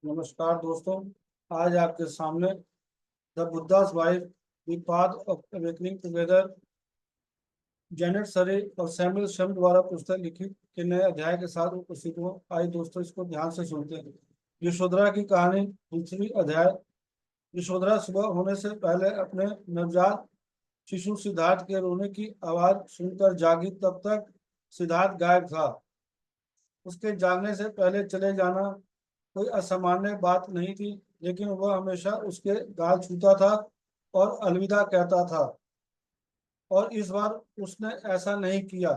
नमस्कार दोस्तों। आज आपके सामने the Buddhas wife the path of awakening together, Janet सरे और सैमुअल शम द्वारा पुस्तक लिखी के नए अध्याय के साथ उपस्थित हूँ। आइए दोस्तों, इसको ध्यान से सुनते हैं। यशोधरा की कहानी, दूसरी अध्याय। यशोधरा सुबह होने से पहले अपने नवजात शिशु सिद्धार्थ के रोने की आवाज सुनकर जागी। तब तक सिद्धार्थ गायब था। उसके जागने से पहले चले जाना कोई असामान्य बात नहीं थी, लेकिन वह हमेशा उसके गाल छूता था और अलविदा कहता था। और इस बार उसने ऐसा नहीं किया।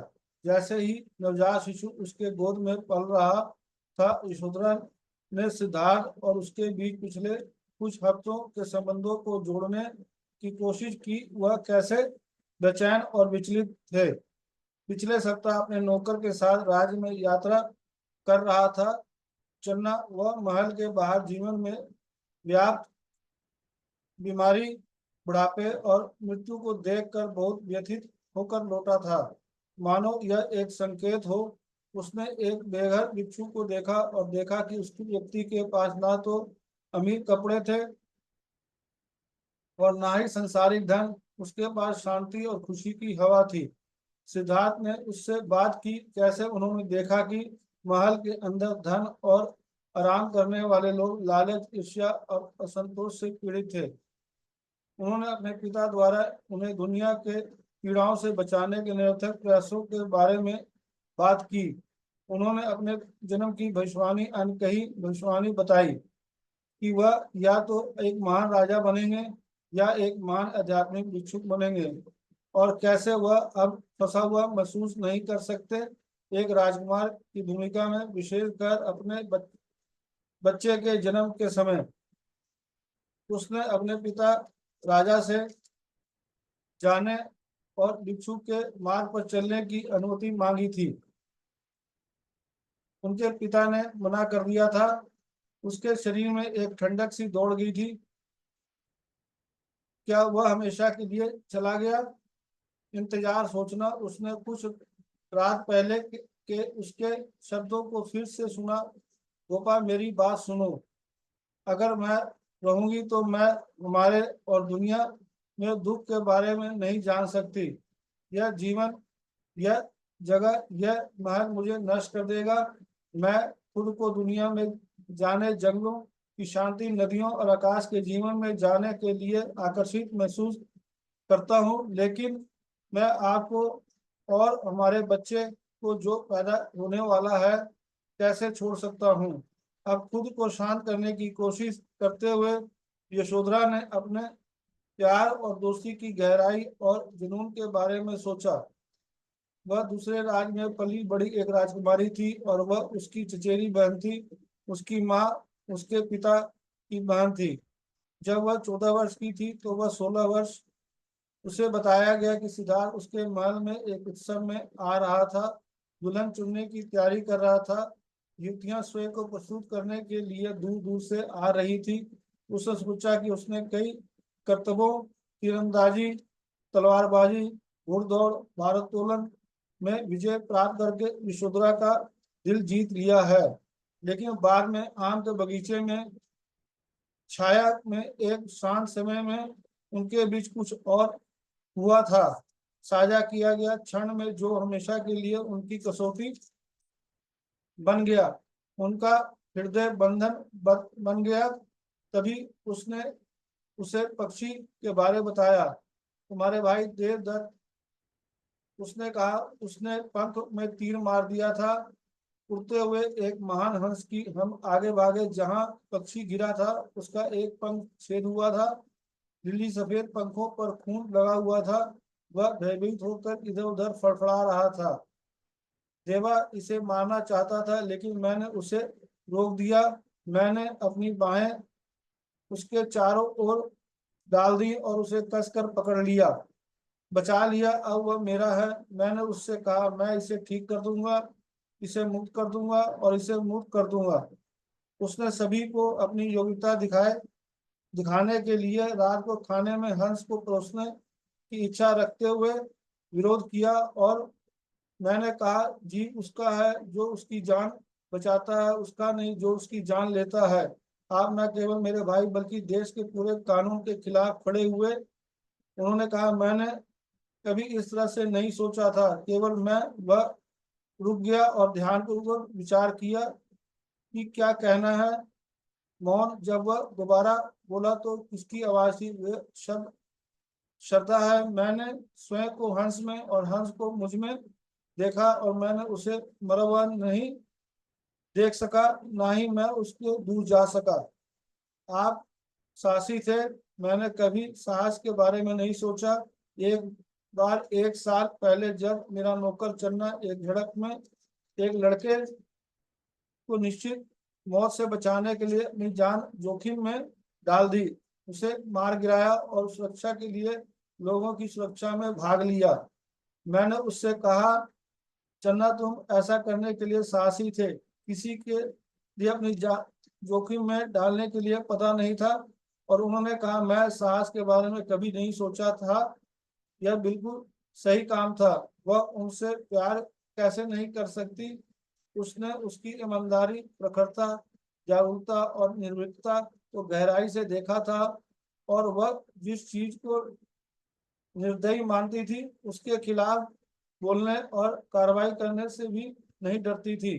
जैसे ही नवजात शिशु उसके गोद में पल रहा था, यशोधरा ने सिद्धार्थ और उसके बीच पिछले कुछ हफ्तों के संबंधों को जोड़ने की कोशिश की। वह कैसे बेचैन और विचलित थे। पिछले सप्ताह अपने नौकर के साथ राज्य में यात्रा कर रहा था। चन्ना वह महल के बाहर जीवन में व्याप्त बीमारी, बुढ़ापे और मृत्यु को देखकर बहुत व्यथित होकर लौटा था, मानो यह एक संकेत हो। उसने एक बेघर भिक्षु को देखा और देखा कि उसकी व्यक्ति के पास ना तो अमीर कपड़े थे और ना ही संसारिक धन। उसके पास शांति और खुशी की हवा थी। सिद्धार्थ ने उससे बात की। कैसे उन्होंने देखा कि महल के अंदर धन और आराम करने वाले लोग लालच, ईर्ष्या और असंतोष से पीड़ित थे। उन्होंने अपने पिता द्वारा उन्हें दुनिया के पीड़ाओं से बचाने के निरर्थक प्रयासों के बारे में बात की। उन्होंने अपने जन्म की भविष्यवाणी, अनकही भविष्यवाणी बताई कि वह या तो एक महान राजा बनेंगे या एक महान आध्यात्मिक भिक्षुक बनेंगे, और कैसे वह अब फंसा हुआ महसूस नहीं कर सकते। एक राजकुमार की भूमिका में, विशेषकर अपने बच्चे के जन्म के समय, उसने अपने पिता राजा से जाने और भिक्षु के मार्ग पर चलने की अनुमति मांगी थी। उनके पिता ने मना कर दिया था। उसके शरीर में एक ठंडक सी दौड़ गई थी। क्या वह हमेशा के लिए चला गया? इंतजार, सोचना। उसने कुछ रात पहले के उसके शब्दों को फिर से सुना। गोपा, मेरी बात सुनो। अगर मैं रहूंगी तो मैं हमारे और दुनिया में दुख के बारे में नहीं जान सकती। यह जीवन, यह जगह, यह महल मुझे नष्ट कर देगा। मैं खुद को दुनिया में जाने, जंगलों की शांति, नदियों और आकाश के जीवन में जाने के लिए आकर्षित महसूस करता हूँ, लेकिन मैं आपको और हमारे बच्चे को जो पैदा होने वाला है कैसे छोड़ सकता हूँ? अब खुद को शांत करने की कोशिश करते हुए यशोधरा ने अपने प्यार और दोस्ती की गहराई और जुनून के बारे में सोचा। वह दूसरे राज्य में पली बड़ी एक राजकुमारी थी और वह उसकी चचेरी बहन थी। उसकी माँ उसके पिता की बहन थी। जब वह 14 वर्ष की थी तो वह 16 वर्ष। उसे बताया गया कि सिद्धार्थ उसके महल में एक उत्सव में आ रहा था, दुल्हन चुनने की तैयारी कर रहा था। युवतियां स्वयं को प्रस्तुत करने के लिए दूर दूर से आ रही थी। उसने सोचा कि उसने कई करतबों, तीरंदाजी, तलवारबाजी, घुड़दौड़, भारोत्तोलन में विजय प्राप्त करके यशोधरा का दिल जीत लिया है। लेकिन बाद में आम के बगीचे में छाया में एक शांत समय में उनके बीच कुछ और हुआ था। साझा किया गया क्षण में जो हमेशा के लिए उनकी कसौटी बन गया, उनका हृदय बंधन बन गया। तभी उसने उसे पक्षी के बारे बताया। तुम्हारे भाई देवदत्त, उसने कहा, उसने पंख में तीर मार दिया था। उड़ते हुए एक महान हंस की हम आगे भागे। जहां पक्षी गिरा था उसका एक पंख छेद हुआ था। नीली सफेद पंखों पर खून लगा हुआ था। वह भयभीत होकर इधर उधर फड़फड़ा रहा था। देवा इसे मारना चाहता था, लेकिन मैंने उसे रोक दिया। मैंने अपनी बाहें उसके चारों ओर डाल दी और उसे कसकर पकड़ लिया, बचा लिया। अब वह मेरा है। मैंने उससे कहा, मैं इसे ठीक कर दूंगा, इसे मुक्त कर दूंगा और इसे मुक्त कर दूंगा। उसने सभी को अपनी योग्यता दिखाने के लिए रात को खाने में हंस को परोसने की इच्छा रखते हुए विरोध किया। और मैंने कहा, जी उसका है जो उसकी जान बचाता है, उसका नहीं जो उसकी जान लेता है। आप न केवल मेरे भाई बल्कि देश के पूरे कानून के खिलाफ खड़े हुए। उन्होंने कहा, मैंने कभी इस तरह से नहीं सोचा था। केवल मैं वह रुक गया और ध्यानपूर्वक विचार किया कि क्या कहना है। मौन। जब वह दोबारा बोला तो किसकी आवाज थी? वे शब्द श्रद्धा है। मैंने स्वयं को हंस में और हंस को मुझ में देखा, और मैंने उसे मरा हुआ नहीं देख सका, ना ही मैं उसके दूर जा सका। आप साहसी थे। मैंने कभी साहस के बारे में नहीं सोचा। एक बार 1 साल पहले जब मेरा नौकर चन्ना एक झड़प में एक लड़के को निश्चित मौत से बचाने के लिए अपनी जान जोखिम में डाल दी, उसे मार गिराया और सुरक्षा के लिए लोगों की सुरक्षा में भाग लिया। मैंने उससे कहा, चन्ना, तुम ऐसा करने के लिए साहसी थे। किसी के लिए अपनी जान जोखिम में डालने के लिए पता नहीं था। और उन्होंने कहा, मैं साहस के बारे में कभी नहीं सोचा था। यह बिल्कुल सही काम था। वह उनसे प्यार कैसे नहीं कर सकती? उसने उसकी ईमानदारी, प्रखरता, जागरूकता और निर्भीकता को गहराई से देखा था, और वह जिस चीज को निर्दयी मानती थी उसके खिलाफ बोलने और कार्रवाई करने से भी नहीं डरती थी,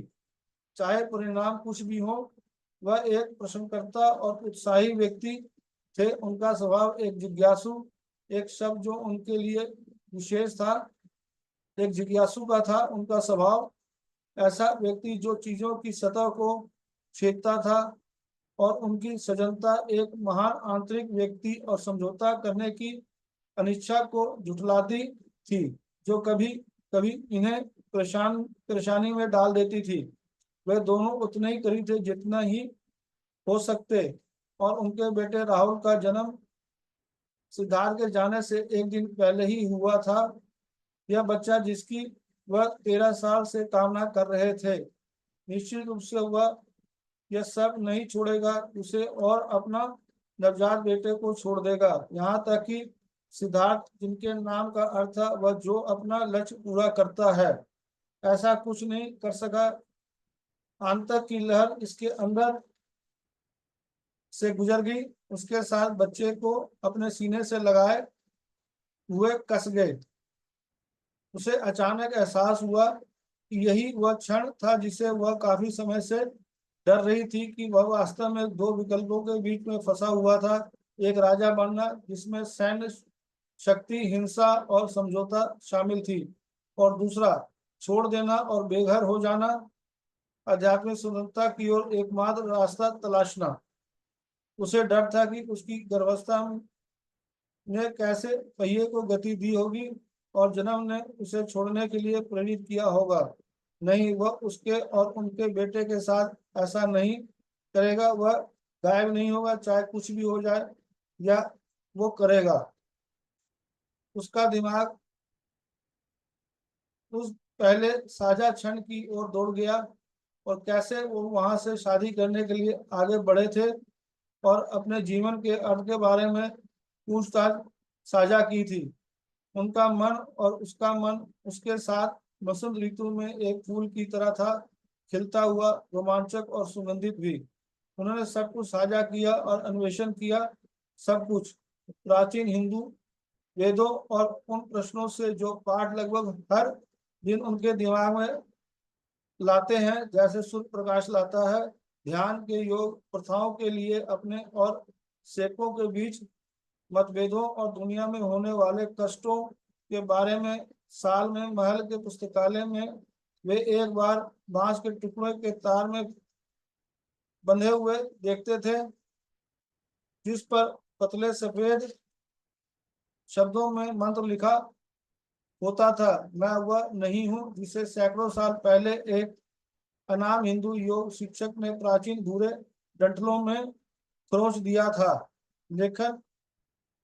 चाहे परिणाम कुछ भी हो। वह एक प्रश्नकर्ता और उत्साही व्यक्ति थे। उनका स्वभाव एक जिज्ञासु, एक शब्द जो उनके लिए विशेष था, एक जिज्ञासु का था उनका स्वभाव। ऐसा व्यक्ति जो चीजों की सतह को छेदता था, और उनकी सजनता एक महान आंतरिक व्यक्ति और समझौता करने की अनिच्छा को झुठलाती थी, जो कभी कभी इन्हें परेशानी में डाल देती थी। वे दोनों उतने ही करीब थे जितना ही हो सकते। और उनके बेटे राहुल का जन्म सिद्धार्थ के जाने से एक दिन पहले ही हुआ था। यह बच्चा जिसकी वह 13 साल से कामना कर रहे थे। निश्चित रूप से वह यह सब नहीं छोड़ेगा उसे, और अपना नवजात बेटे को छोड़ देगा, यहाँ तक कि सिद्धार्थ, जिनके नाम का अर्थ था वह जो अपना लक्ष्य पूरा करता है। ऐसा कुछ नहीं कर सका। आंतक की लहर इसके अंदर से गुजर गई। उसके साथ बच्चे को अपने सीने से लगाए हुए कस गए। उसे अचानक एहसास हुआ कि यही वह क्षण था जिसे वह काफी समय से डर रही थी, कि वह वास्तव में दो विकल्पों के बीच में फंसा हुआ था। एक राजा बनना जिसमें सैन्य शक्ति, हिंसा और समझौता शामिल थी, और दूसरा छोड़ देना और बेघर हो जाना, आध्यात्मिक स्वतंत्रता की ओर एकमात्र रास्ता तलाशना। उसे डर था कि उसकी गर्भावस्था ने कैसे पहिए को गति दी होगी, और जन्म ने उसे छोड़ने के लिए प्रेरित किया होगा। नहीं, वह उसके और उनके बेटे के साथ ऐसा नहीं करेगा। वह गायब नहीं होगा, चाहे कुछ भी हो जाए, या वो करेगा। उसका दिमाग उस पहले साझा क्षण की ओर दौड़ गया, और कैसे वो वहां से शादी करने के लिए आगे बढ़े थे, और अपने जीवन के अर्थ के बारे में पूछताछ साझा की थी। उनका मन और उसका मन उसके साथ बसंत ऋतु में एक फूल की तरह था, खिलता हुआ, रोमांचक और सुगंधित भी। उन्होंने सब कुछ साझा किया और अन्वेषण किया। सब कुछ प्राचीन हिंदू वेदों और उन प्रश्नों से जो पाठ लगभग हर दिन उनके दिमाग में लाते हैं, जैसे सूर्य प्रकाश लाता है। ध्यान के योग प्रथाओं के लिए अपने और सेकों के बीच मतभेदों और दुनिया में होने वाले कष्टों के बारे में साल में महल के पुस्तकालय में वे एक बार बांस के टुकड़े के तार में बंधे हुए देखते थे, जिस पर पतले सफेद शब्दों में मंत्र लिखा होता था। मैं वह नहीं हूँ जिसे सैकड़ों साल पहले एक अनाम हिंदू योग शिक्षक ने प्राचीन भूरे डंठलों में खरोच दिया था। लेखन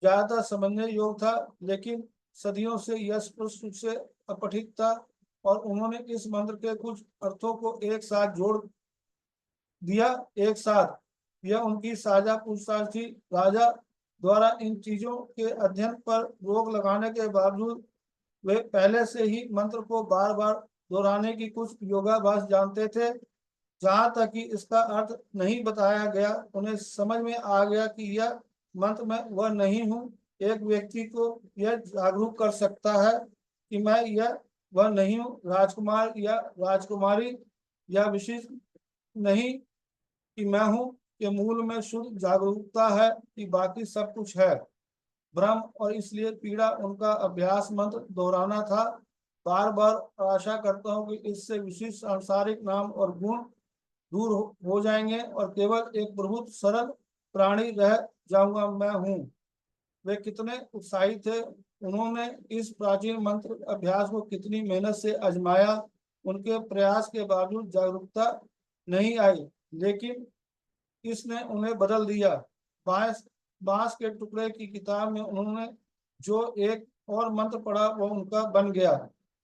ज्यादातर समझने योग्य था, लेकिन सदियों से यह स्पष्ट रूप से अपठित था, और उन्होंने इस मंत्र के कुछ अर्थों को एक साथ जोड़ दिया। एक साथ यह उनकी साझा पूछताछ थी। राजा द्वारा इन चीजों के अध्ययन पर रोक लगाने के बावजूद वे पहले से ही मंत्र को बार बार दोहराने की कुछ योगाभ्यास जानते थे। जहाँ तक कि इसका अर्थ नहीं बताया गया, उन्हें समझ में आ गया कि यह मंत्र मैं वह नहीं हूँ। एक व्यक्ति को यह जागरूक कर सकता है कि मैं यह वह नहीं हूँ, राजकुमार या राजकुमारी, या विशिष्ट नहीं कि मैं हूँ के मूल में शुद्ध जागरूकता है कि बाकी सब कुछ है भ्रम, और इसलिए पीड़ा उनका अभ्यास मंत्र दोहराना था। बार बार आशा करता हूँ कि इससे विशिष्ट सांसारिक नाम और गुण दूर हो जाएंगे और केवल एक प्रभुत सरल प्राणी रह जाऊंगा, मैं हूँ। वे कितने उत्साहित थे, उन्होंने इस प्राचीन मंत्र अभ्यास को कितनी मेहनत से आजमाया। उनके प्रयास के बावजूद जागरूकता नहीं आई, लेकिन इसने उन्हें बदल दिया। बांस बांस के टुकड़े की किताब में उन्होंने जो एक और मंत्र पढ़ा वो उनका बन गया।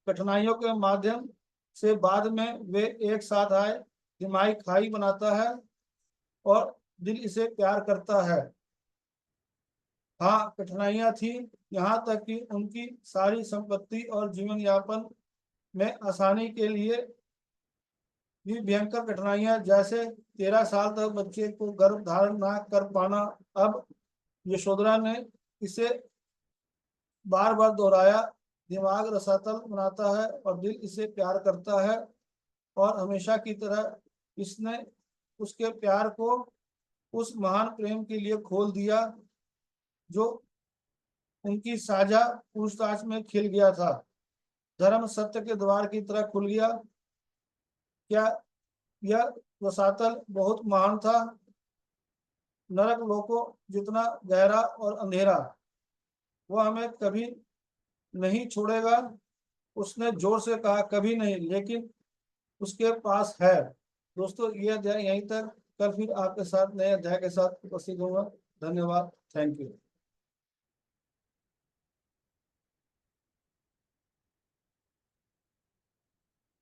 कठिनाइयों के माध्यम से बाद में वे एक साथ आए। दिमागी खाई बनाता है और दिल इसे प्यार करता है। हाँ, कठिनाइयां थी, यहाँ तक कि उनकी सारी संपत्ति और जीवन यापन में आसानी के लिए भी भयंकर कठिनाइयां, जैसे 13 साल तक बच्चे को गर्भ धारण ना कर पाना। अब यशोधरा ने इसे बार बार दोहराया। दिमाग रसातल बनाता है और दिल इसे प्यार करता है, और हमेशा की तरह इसने उसके प्यार को उस महान प्रेम के लिए खोल दिया जो उनकी साझा पूछताछ में खिल गया था। धर्म सत्य के द्वार की तरह खुल गया। क्या यह रसातल बहुत महान था? नरक लोकों जितना गहरा और अंधेरा, वह हमें कभी नहीं छोड़ेगा। उसने जोर से कहा, कभी नहीं, लेकिन उसके पास है। दोस्तों, ये अध्याय यहीं तक। कल फिर आपके साथ नए अध्याय के साथ उपस्थित होगा। धन्यवाद। Thank you.